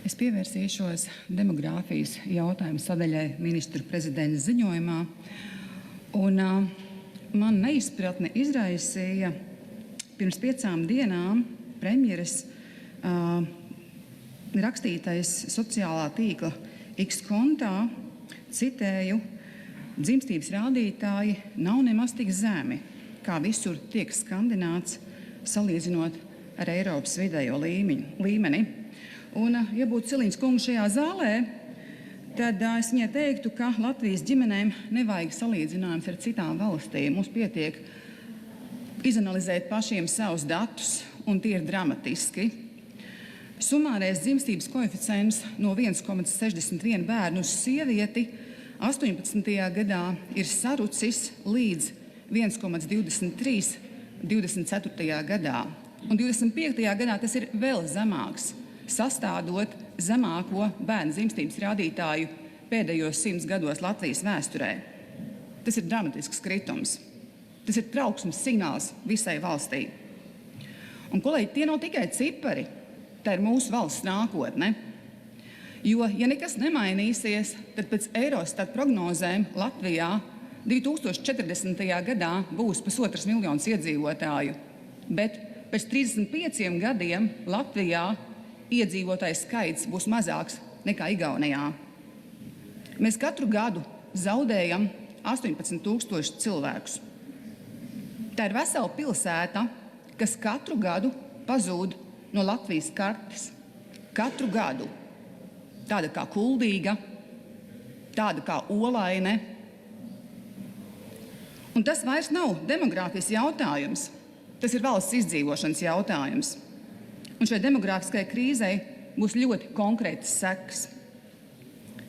Es pievērsīšos demogrāfijas jautājumu sadaļai ministru prezidenta ziņojumā. Man neizpratni izraisīja pirms 5 dienām premjeras rakstītais sociālā tīkla X kontā, citēju, dzimstības rādītāji nav nemaz tik zemi, kā visur tiek skandināts, salīdzinot ar Eiropas vidējo līmeni. Ja būtu Ciliņas kungs šajā zālē, tad es viņai teiktu, ka Latvijas ģimenēm nevajag salīdzinājums ar citām valstīm. Mums pietiek izanalizēt pašiem savus datus, un tie ir dramatiski. Sumārais dzimstības koeficients no 1,61 bērnu uz sievieti 18. gadā ir sarucis līdz 1,23 24. gadā. Un 25. gadā tas ir vēl zemāks, sastādot zemāko bērnu dzimstības rādītāju pēdējos 100 gados Latvijas vēsturē. Tas ir dramatisks kritums. Tas ir trauksmes signāls visai valstī. Un, kolēģi, tie nav tikai cipari, tā ir mūsu valsts nākotne. Jo, ja nekas nemainīsies, tad pēc Eurostat prognozēm Latvijā 2040. gadā būs 1,5 miljonus iedzīvotāju, bet pēc 35 gadiem Latvijā iedzīvotāju skaits būs mazāks nekā Igaunijā. Mēs katru gadu zaudējam 18,000 cilvēkus. Tā ir vesela pilsēta, kas katru gadu pazūd no Latvijas kartes. Katru gadu. Tāda kā Kuldīga, tāda kā Olaine. Un tas vairs nav demogrāfijas jautājums. Tas ir valsts izdzīvošanas jautājums. Un šai demogrāfiskajai krīzei būs ļoti konkrētas sekas.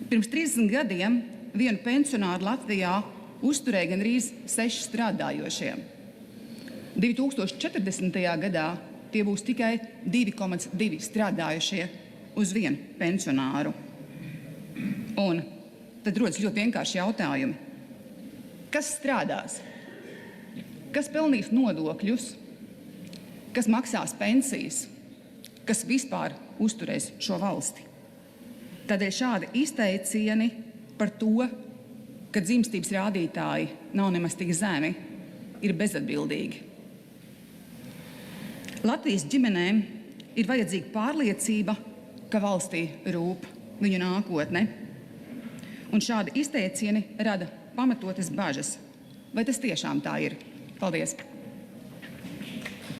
Pirms 30 gadiem vienu pensionāru Latvijā uzturēja gandrīz 6 strādājošie. 2040. gadā tie būs tikai 2,2 strādājošie uz vienu pensionāru. Un tad rodas ļoti vienkārši jautājumi. Kas strādās? Kas pelnīs nodokļus? Kas maksās pensijas? Kas vispār uzturēs šo valsti? Tādēļ šādi izteicieni par to, ka dzimstības rādītāji nav nemaz tik zemi, ir bezatbildīgi. Latvijas ģimenēm ir vajadzīga pārliecība, ka valstī rūp viņu nākotne. Un šādi izteicieni rada pamatotas bažas. Vai tas tiešām tā ir? Paldies!